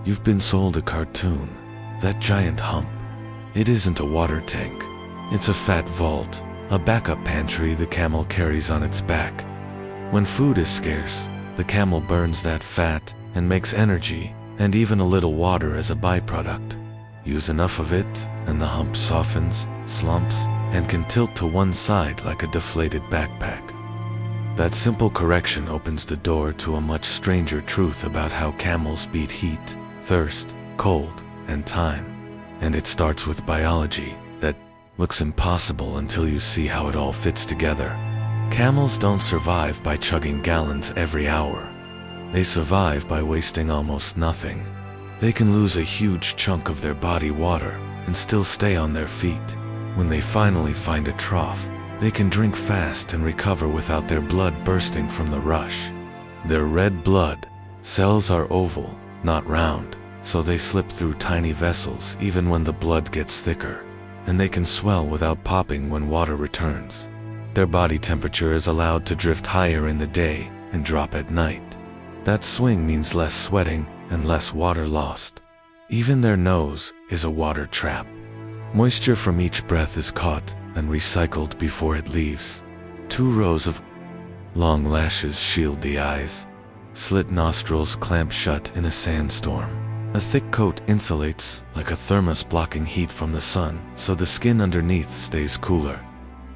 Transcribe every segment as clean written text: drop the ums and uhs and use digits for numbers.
You've been sold a cartoon. That giant hump. It isn't a water tank. It's a fat vault, a backup pantry the camel carries on its back. When food is scarce, the camel burns that fat and makes energy and even a little water as a byproduct. Use enough of it, and the hump softens, slumps, and can tilt to one side like a deflated backpack. That simple correction opens the door to a much stranger truth about how camels beat heat, thirst, cold, and time. And it starts with biology that looks impossible until you see how it all fits together. Camels don't survive by chugging gallons every hour. They survive by wasting almost nothing. They can lose a huge chunk of their body water and still stay on their feet. When they finally find a trough, they can drink fast and recover without their blood bursting from the rush. Their red blood cells are oval, not round, so they slip through tiny vessels even when the blood gets thicker, and they can swell without popping when water returns. Their body temperature is allowed to drift higher in the day and drop at night. That swing means less sweating and less water lost. Even their nose is a water trap. Moisture from each breath is caught and recycled before it leaves. 2 rows of long lashes shield the eyes. Slit nostrils clamp shut in a sandstorm. A thick coat insulates like a thermos blocking heat from the sun, so the skin underneath stays cooler.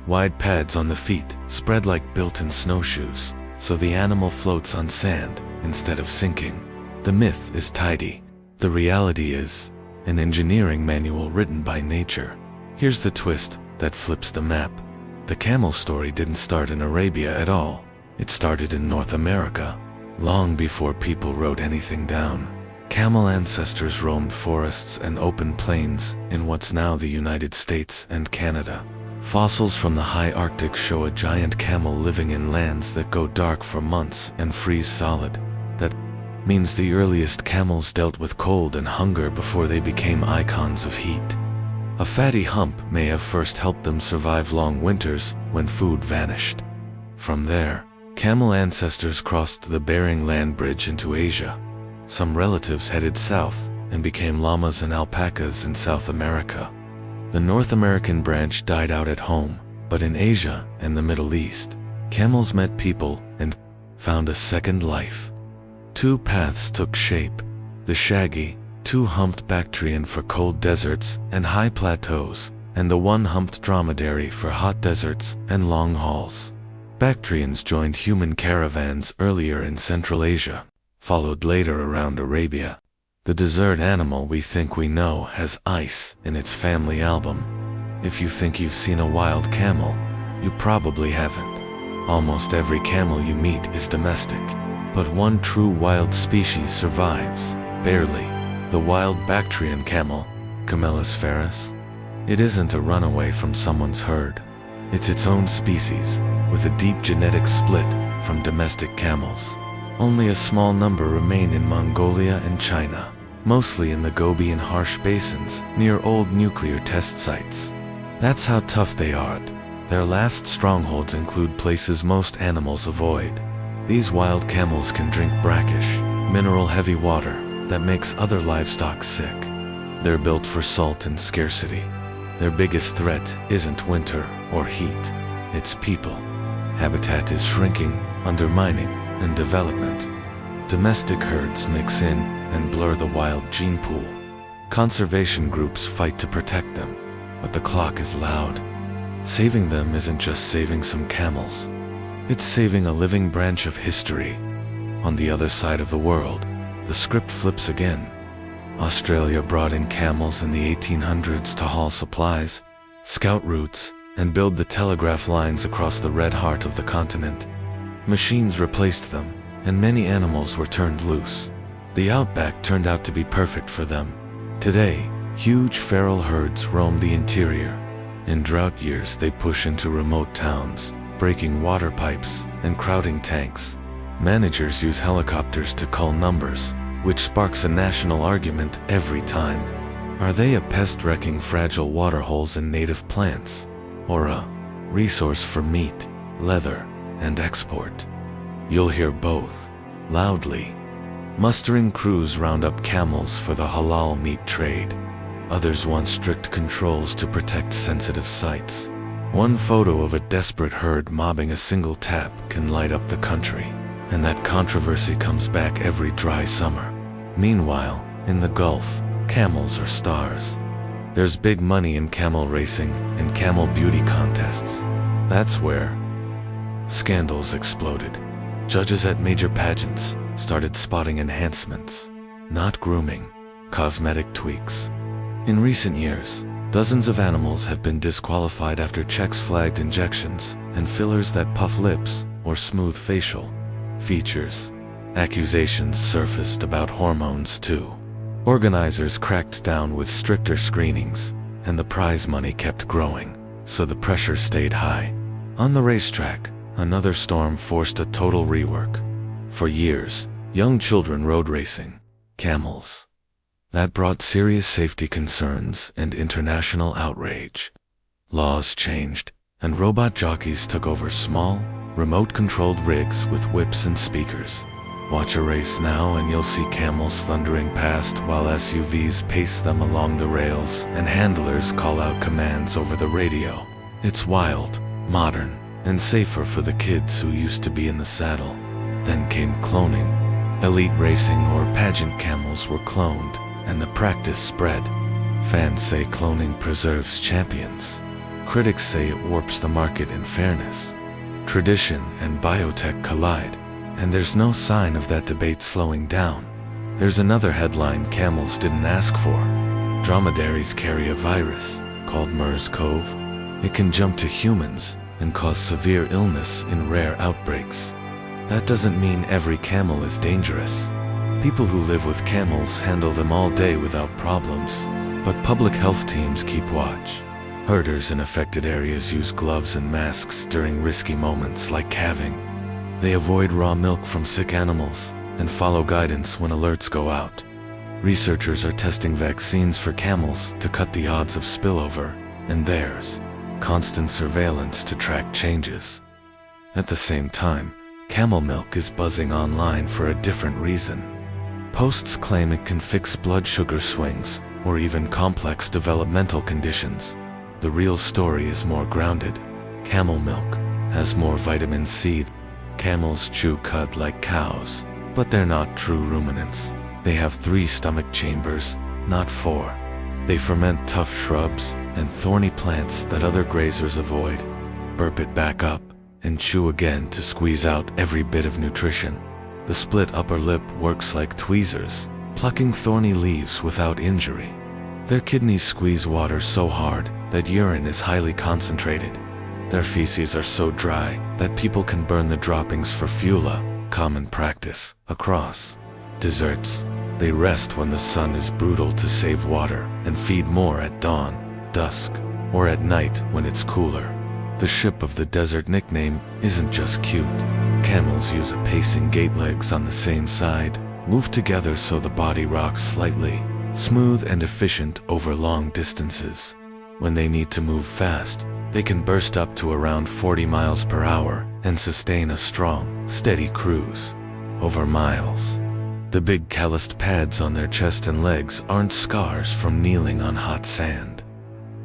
Wide pads on the feet spread like built-in snowshoes, so the animal floats on sand instead of sinking. The myth is tidy. The reality is an engineering manual written by nature. Here's the twist that flips the map. The camel story didn't start in Arabia at all. It started in North America, long before people wrote anything down. Camel ancestors roamed forests and open plains in what's now the United States and Canada. Fossils from the high Arctic show a giant camel living in lands that go dark for months and freeze solid. That means the earliest camels dealt with cold and hunger before they became icons of heat. A fatty hump may have first helped them survive long winters when food vanished. From there, camel ancestors crossed the Bering Land Bridge into Asia. Some relatives headed south and became llamas and alpacas in South America. The North American branch died out at home, but in Asia and the Middle East, camels met people and found a second life. 2 paths took shape: the shaggy, 2-humped Bactrian for cold deserts and high plateaus, and the 1-humped Dromedary for hot deserts and long hauls. Bactrians joined human caravans earlier in Central Asia, followed later around Arabia. The desert animal we think we know has ice in its family album. If you think you've seen a wild camel, you probably haven't. Almost every camel you meet is domestic, but one true wild species survives, barely. The wild Bactrian camel, Camelus ferus. It isn't a runaway from someone's herd. It's its own species, with a deep genetic split from domestic camels. Only a small number remain in Mongolia and China, mostly in the Gobi and Harsh basins near old nuclear test sites. That's how tough they are. Their last strongholds include places most animals avoid. These wild camels can drink brackish, mineral-heavy water that makes other livestock sick. They're built for salt and scarcity. Their biggest threat isn't winter or heat, it's people. Habitat is shrinking, undermining, and development. Domestic herds mix in and blur the wild gene pool. Conservation groups fight to protect them, but the clock is loud. Saving them isn't just saving some camels. It's saving a living branch of history. On the other side of the world, the script flips again. Australia brought in camels in the 1800s to haul supplies, scout routes, and build the telegraph lines across the red heart of the continent. Machines replaced them, and many animals were turned loose. The outback turned out to be perfect for them. Today, huge feral herds roam the interior. In drought years, they push into remote towns, breaking water pipes and crowding tanks. Managers use helicopters to cull numbers, which sparks a national argument every time. Are they a pest wrecking fragile waterholes and native plants, or a resource for meat, leather, and export? You'll hear both, loudly. Mustering crews round up camels for the halal meat trade. Others want strict controls to protect sensitive sites. One photo of a desperate herd mobbing a single tap can light up the country, and that controversy comes back every dry summer. Meanwhile, in the Gulf, camels are stars. There's big money in camel racing and camel beauty contests. That's where scandals exploded. Judges at major pageants started spotting enhancements, not grooming, cosmetic tweaks. In recent years, dozens of animals have been disqualified after checks flagged injections and fillers that puff lips or smooth facial features. Accusations surfaced about hormones too. Organizers cracked down with stricter screenings, and the prize money kept growing, so the pressure stayed high. On the racetrack, another storm forced a total rework. For years, young children rode racing camels. That brought serious safety concerns and international outrage. Laws changed, and robot jockeys took over small, remote-controlled rigs with whips and speakers. Watch a race now and you'll see camels thundering past while SUVs pace them along the rails and handlers call out commands over the radio. It's wild, modern, and safer for the kids who used to be in the saddle. Then came cloning. Elite racing or pageant camels were cloned, and the practice spread. Fans say cloning preserves champions. Critics say it warps the market in fairness. Tradition and biotech collide, and there's no sign of that debate slowing down. There's another headline camels didn't ask for. Dromedaries carry a virus called MERS-CoV. It can jump to humans and cause severe illness in rare outbreaks. That doesn't mean every camel is dangerous. People who live with camels handle them all day without problems, but public health teams keep watch. Herders in affected areas use gloves and masks during risky moments like calving. They avoid raw milk from sick animals and follow guidance when alerts go out. Researchers are testing vaccines for camels to cut the odds of spillover, and there's constant surveillance to track changes. At the same time, camel milk is buzzing online for a different reason. Posts claim it can fix blood sugar swings or even complex developmental conditions. The real story is more grounded. Camel milk has more vitamin C. Camels chew cud like cows, but they're not true ruminants. They have 3 stomach chambers, not 4. They ferment tough shrubs and thorny plants that other grazers avoid, burp it back up, and chew again to squeeze out every bit of nutrition. The split upper lip works like tweezers, plucking thorny leaves without injury. Their kidneys squeeze water so hard that urine is highly concentrated. Their feces are so dry that people can burn the droppings for fuel, common practice across deserts. They rest when the sun is brutal to save water and feed more at dawn, dusk, or at night when it's cooler. The ship of the desert nickname isn't just cute. Camels use a pacing gait, legs on the same side, move together so the body rocks slightly, smooth and efficient over long distances. When they need to move fast, they can burst up to around 40 miles per hour and sustain a strong, steady cruise over miles. The big calloused pads on their chest and legs aren't scars from kneeling on hot sand.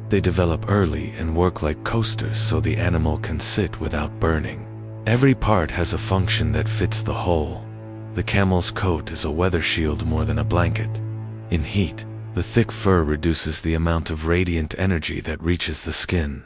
They develop early and work like coasters so the animal can sit without burning. Every part has a function that fits the whole. The camel's coat is a weather shield more than a blanket. In heat, the thick fur reduces the amount of radiant energy that reaches the skin.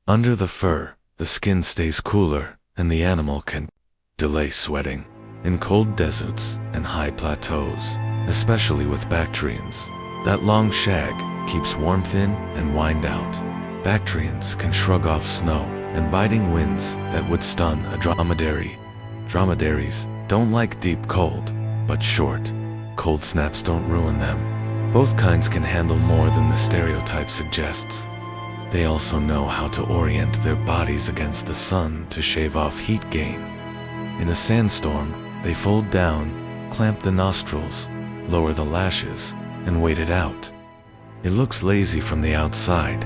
Under the fur, the skin stays cooler, and the animal can delay sweating. In cold deserts and high plateaus, especially with Bactrians, that long shag keeps warmth in and wind out. Bactrians can shrug off snow and biting winds that would stun a dromedary. Dromedaries don't like deep cold, but short, cold snaps don't ruin them. Both kinds can handle more than the stereotype suggests. They also know how to orient their bodies against the sun to shave off heat gain. In a sandstorm, they fold down, clamp the nostrils, lower the lashes, and wait it out. It looks lazy from the outside.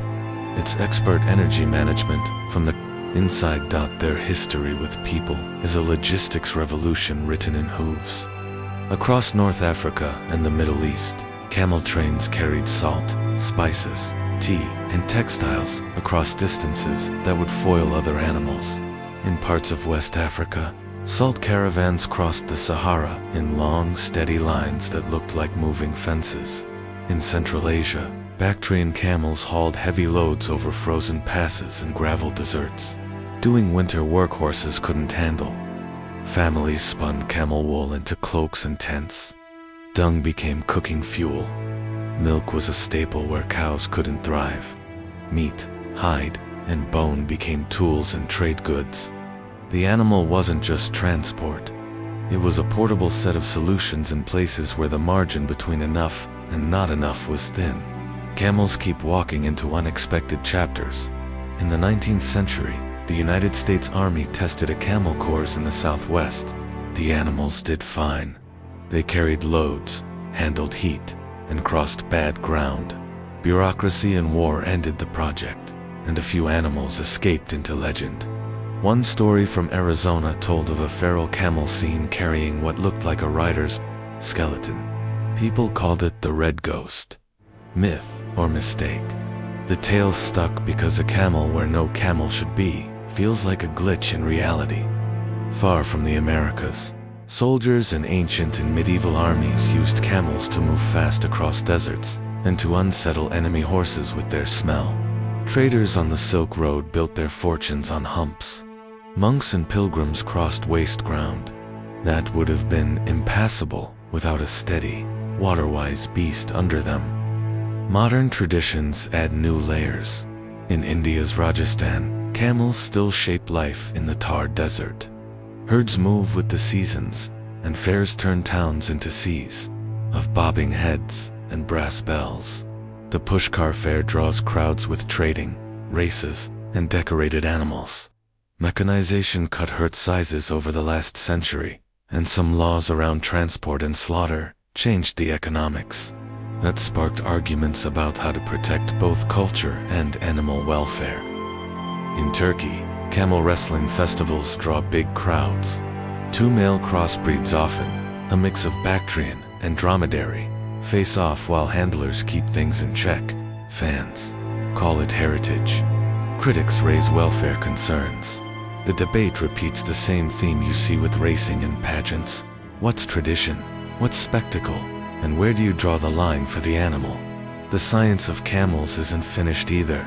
It's expert energy management from the inside. Their history with people is a logistics revolution written in hooves. Across North Africa and the Middle East, camel trains carried salt, spices, tea, and textiles across distances that would foil other animals. In parts of West Africa, salt caravans crossed the Sahara in long, steady lines that looked like moving fences. In Central Asia, Bactrian camels hauled heavy loads over frozen passes and gravel deserts, doing winter work horses couldn't handle. Families spun camel wool into cloaks and tents. Dung became cooking fuel. Milk was a staple where cows couldn't thrive. Meat, hide, and bone became tools and trade goods. The animal wasn't just transport. It was a portable set of solutions in places where the margin between enough and not enough was thin. Camels keep walking into unexpected chapters. In the 19th century, the United States Army tested a camel corps in the Southwest. The animals did fine. They carried loads, handled heat, and crossed bad ground. Bureaucracy and war ended the project, and a few animals escaped into legend. One story from Arizona told of a feral camel seen carrying what looked like a rider's skeleton. People called it the Red Ghost. Myth or mistake? The tale stuck because a camel where no camel should be feels like a glitch in reality. Far from the Americas, soldiers in ancient and medieval armies used camels to move fast across deserts and to unsettle enemy horses with their smell. Traders on the Silk Road built their fortunes on humps. Monks and pilgrims crossed waste ground that would have been impassable without a steady, water-wise beast under them. Modern traditions add new layers. In India's Rajasthan, camels still shape life in the Thar desert. Herds move with the seasons, and fairs turn towns into seas of bobbing heads and brass bells. The Pushkar fair draws crowds with trading, races, and decorated animals. Mechanization cut herd sizes over the last century, and some laws around transport and slaughter changed the economics. That sparked arguments about how to protect both culture and animal welfare. In Turkey, camel wrestling festivals draw big crowds. Two male crossbreeds, often a mix of Bactrian and Dromedary, face off while handlers keep things in check. Fans call it heritage. Critics raise welfare concerns. The debate repeats the same theme you see with racing and pageants. What's tradition? What's spectacle? And where do you draw the line for the animal? The science of camels isn't finished either.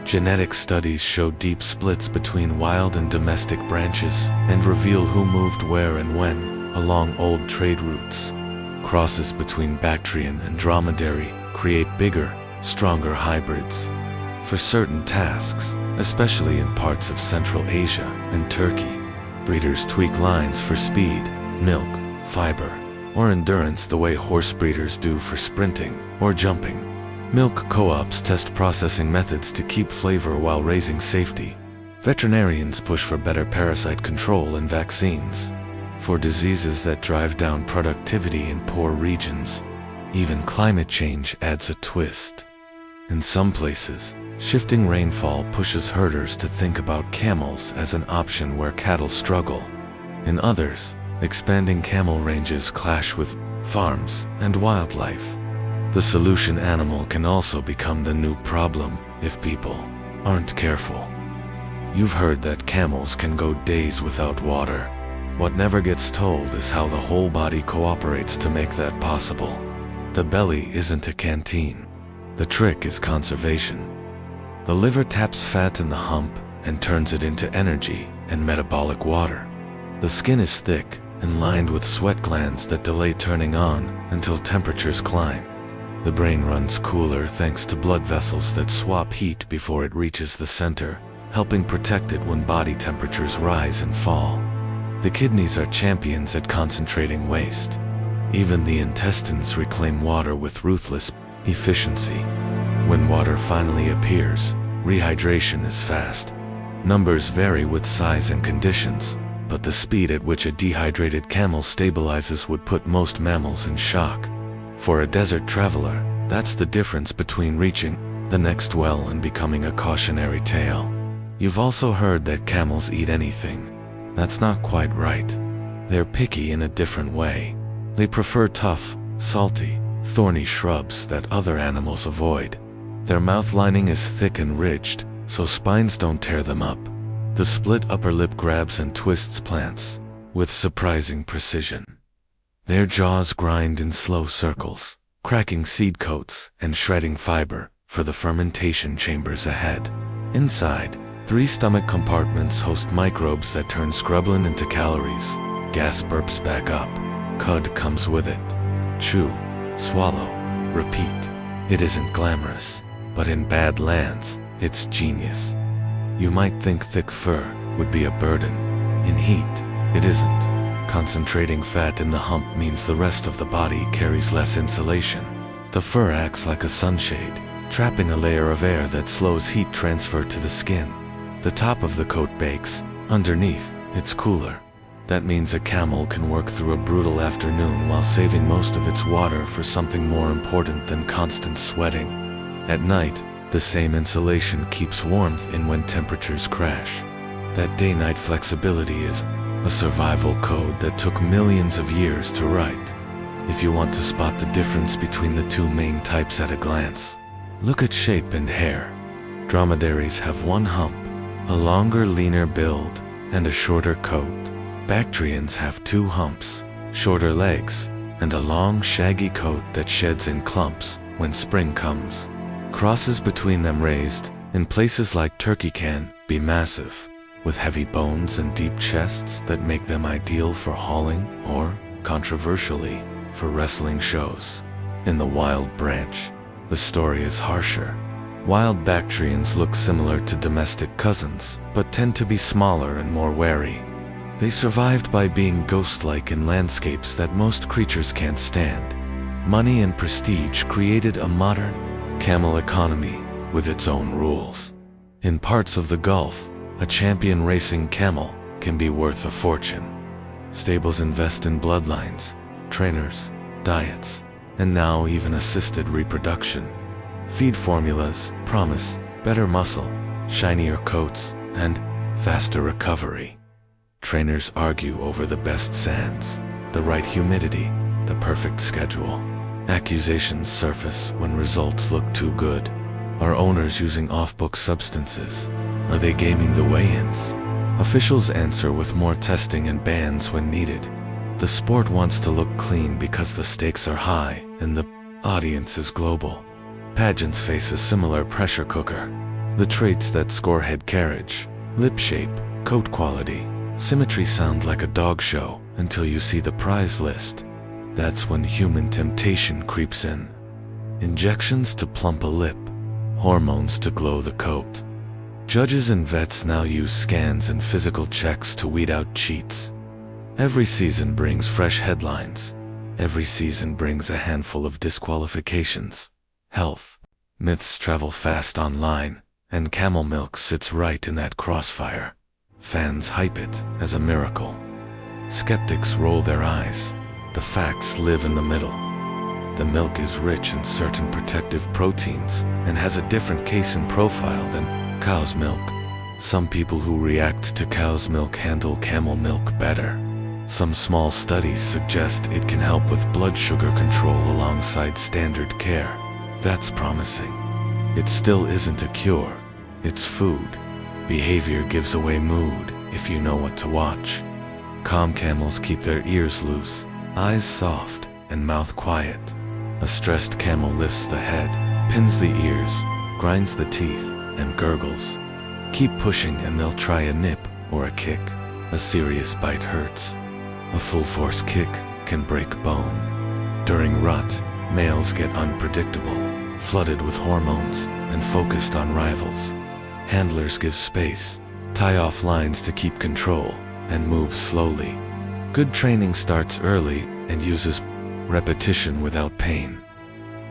Genetic studies show deep splits between wild and domestic branches and reveal who moved where and when along old trade routes. Crosses between Bactrian and Dromedary create bigger, stronger hybrids. For certain tasks, especially in parts of Central Asia and Turkey, breeders tweak lines for speed, milk, fiber, or endurance the way horse breeders do for sprinting or jumping. Milk co-ops test processing methods to keep flavor while raising safety. Veterinarians push for better parasite control and vaccines for diseases that drive down productivity in poor regions. Even climate change adds a twist. In some places, shifting rainfall pushes herders to think about camels as an option where cattle struggle. In others, expanding camel ranges clash with farms and wildlife. The solution animal can also become the new problem if people aren't careful. You've heard that camels can go days without water. What never gets told is how the whole body cooperates to make that possible. The belly isn't a canteen. The trick is conservation. The liver taps fat in the hump and turns it into energy and metabolic water. The skin is thick and lined with sweat glands that delay turning on until temperatures climb. The brain runs cooler thanks to blood vessels that swap heat before it reaches the center, helping protect it when body temperatures rise and fall. The kidneys are champions at concentrating waste. Even the intestines reclaim water with ruthless efficiency. When water finally appears, rehydration is fast. Numbers vary with size and conditions, but the speed at which a dehydrated camel stabilizes would put most mammals in shock. For a desert traveler, that's the difference between reaching the next well and becoming a cautionary tale. You've also heard that camels eat anything. That's not quite right. They're picky in a different way. They prefer tough, salty, thorny shrubs that other animals avoid. Their mouth lining is thick and ridged, so spines don't tear them up. The split upper lip grabs and twists plants with surprising precision. Their jaws grind in slow circles, cracking seed coats and shredding fiber for the fermentation chambers ahead. Inside, 3 stomach compartments host microbes that turn scrublin into calories. Gas burps back up. Cud comes with it. Chew, swallow, repeat. It isn't glamorous, but in bad lands, it's genius. You might think thick fur would be a burden. In heat, it isn't. Concentrating fat in the hump means the rest of the body carries less insulation. The fur acts like a sunshade, trapping a layer of air that slows heat transfer to the skin. The top of the coat bakes, underneath, it's cooler. That means a camel can work through a brutal afternoon while saving most of its water for something more important than constant sweating. At night, the same insulation keeps warmth in when temperatures crash. That day-night flexibility is a survival code that took millions of years to write. If you want to spot the difference between the 2 main types at a glance, look at shape and hair. Dromedaries have 1 hump, a longer, leaner build, and a shorter coat. Bactrians have 2 humps, shorter legs, and a long, shaggy coat that sheds in clumps when spring comes. Crosses between them raised, in places like Turkey, can be massive, with heavy bones and deep chests that make them ideal for hauling or, controversially, for wrestling shows. In the wild branch, the story is harsher. Wild Bactrians look similar to domestic cousins, but tend to be smaller and more wary. They survived by being ghost-like in landscapes that most creatures can't stand. Money and prestige created a modern camel economy with its own rules. In parts of the Gulf, a champion racing camel can be worth a fortune. Stables invest in bloodlines, trainers, diets, and now even assisted reproduction. Feed formulas promise better muscle, shinier coats, and faster recovery. Trainers argue over the best sands, the right humidity, the perfect schedule. Accusations surface when results look too good. Are owners using off-book substances? Are they gaming the weigh-ins? Officials answer with more testing and bans when needed. The sport wants to look clean because the stakes are high and the audience is global. Pageants face a similar pressure cooker. The traits that score head carriage, lip shape, coat quality, symmetry sound like a dog show until you see the prize list. That's when human temptation creeps in. Injections to plump a lip, hormones to glow the coat. Judges and vets now use scans and physical checks to weed out cheats. Every season brings fresh headlines. Every season brings a handful of disqualifications. Health myths travel fast online, and camel milk sits right in that crossfire. Fans hype it as a miracle. Skeptics roll their eyes. The facts live in the middle. The milk is rich in certain protective proteins and has a different casein profile than cow's milk. Some people who react to cow's milk handle camel milk better. Some small studies suggest it can help with blood sugar control alongside standard care. That's promising. It still isn't a cure. It's food. Behavior gives away mood if you know what to watch. Calm camels keep their ears loose, eyes soft, and mouth quiet. A stressed camel lifts the head, pins the ears, grinds the teeth, and gurgles. Keep pushing and they'll try a nip or a kick. A serious bite hurts. A full-force kick can break bone. During rut, males get unpredictable, flooded with hormones, and focused on rivals. Handlers give space, tie off lines to keep control, and move slowly. Good training starts early and uses repetition without pain.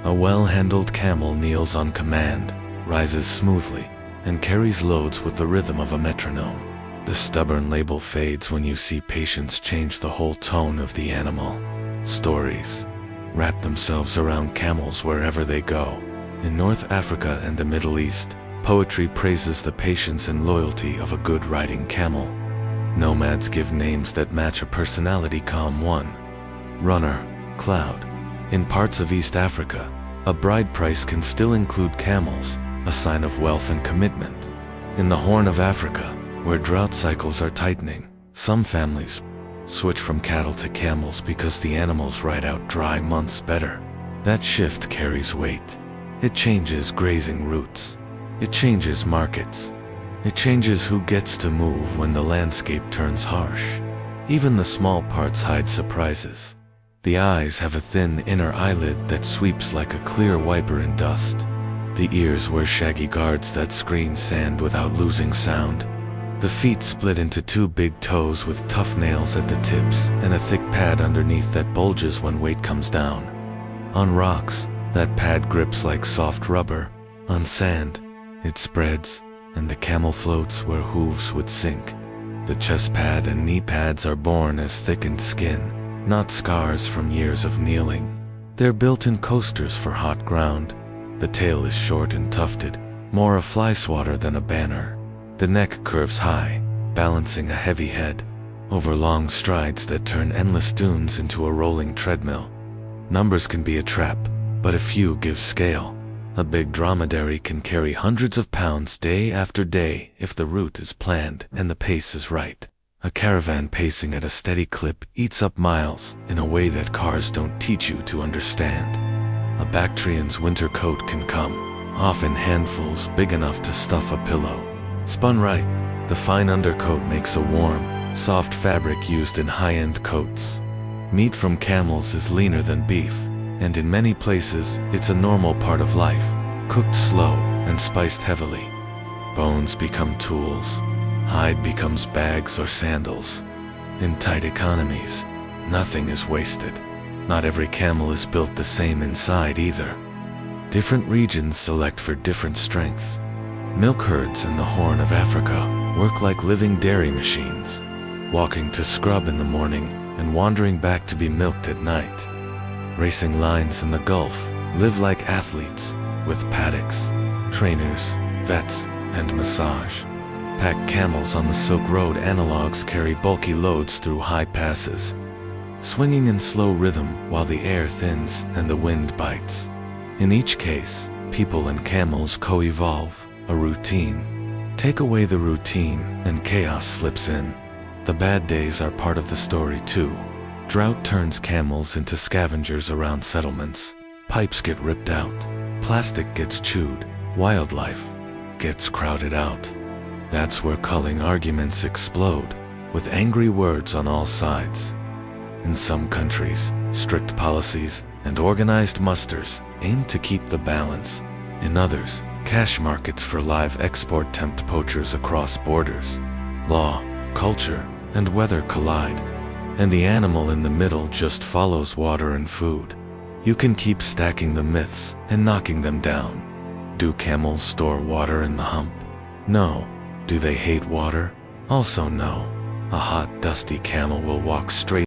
A well-handled camel kneels on command, rises smoothly, and carries loads with the rhythm of a metronome. The stubborn label fades when you see patience change the whole tone of the animal. Stories wrap themselves around camels wherever they go. In North Africa and the Middle East, poetry praises the patience and loyalty of a good riding camel. Nomads give names that match a personality: calm one, runner, cloud. In parts of East Africa, a bride price can still include camels, a sign of wealth and commitment. In the Horn of Africa, where drought cycles are tightening, some families switch from cattle to camels because the animals ride out dry months better. That shift carries weight. It changes grazing routes. It changes markets. It changes who gets to move when the landscape turns harsh. Even the small parts hide surprises. The eyes have a thin inner eyelid that sweeps like a clear wiper in dust. The ears wear shaggy guards that screen sand without losing sound. The feet split into two big toes with tough nails at the tips and a thick pad underneath that bulges when weight comes down. On rocks, that pad grips like soft rubber. On sand, it spreads, and the camel floats where hooves would sink. The chest pad and knee pads are born as thickened skin, not scars from years of kneeling. They're built-in coasters for hot ground. The tail is short and tufted, more a fly swatter than a banner. The neck curves high, balancing a heavy head, over long strides that turn endless dunes into a rolling treadmill. Numbers can be a trap, but a few give scale. A big dromedary can carry hundreds of pounds day after day if the route is planned and the pace is right. A caravan pacing at a steady clip eats up miles in a way that cars don't teach you to understand. A Bactrian's winter coat can come, often handfuls big enough to stuff a pillow. Spun right, the fine undercoat makes a warm, soft fabric used in high-end coats. Meat from camels is leaner than beef, and in many places it's a normal part of life, cooked slow and spiced heavily. Bones become tools, hide becomes bags or sandals. In tight economies, nothing is wasted. Not every camel is built the same inside either. Different regions select for different strengths. Milk herds in the Horn of Africa work like living dairy machines, walking to scrub in the morning and wandering back to be milked at night. Racing lines in the Gulf live like athletes, with paddocks, trainers, vets, and massage. Pack camels on the Silk Road analogs carry bulky loads through high passes, swinging in slow rhythm while the air thins and the wind bites. In each case, people and camels co-evolve. A routine. Take away the routine, and chaos slips in. The bad days are part of the story too. Drought turns camels into scavengers around settlements. Pipes get ripped out. Plastic gets chewed. Wildlife gets crowded out. That's where culling arguments explode, with angry words on all sides. In some countries, strict policies and organized musters aim to keep the balance. In others, cash markets for live export tempt poachers across borders. Law, culture, and weather collide, and the animal in the middle just follows water and food. You can keep stacking the myths and knocking them down. Do camels store water in the hump? No. Do they hate water? Also no. A hot, dusty camel will walk straight